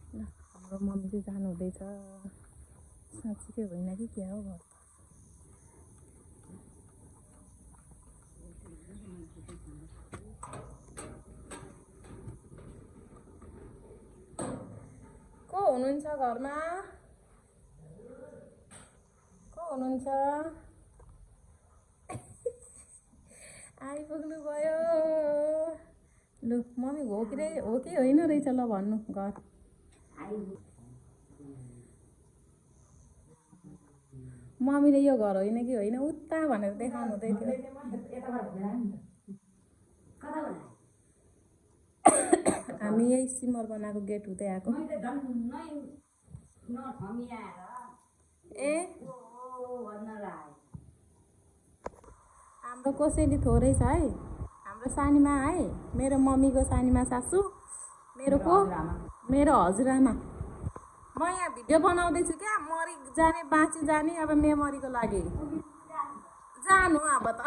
ल हाम्रो मम्मी चाहिँ जानु हुँदैछ साँच्चीकै होइन कि क्या हो घर को हुनुहुन्छ घरमा को हुनुहुन्छ आइपुग्नु भयो लु मम्मी हो कि होइन रहेछ ल भन्नु घर मम्मीले यो घर होइन कि होइन उता भनेर देखाउनु हुँदै थियो हामी यही सिमर बनाएको गेट हुँदै आएको ए हाम्रो कसैले थोरै छ है हाम्रो सानीमा है मेरो मम्मीको सानीमा सासू मेरो को मेरो हजुरआमा म यहाँ भिडियो बनाउँदैछु क्या मरि जाने बाँची जाने अब मेमोरीको लागि जानु अब त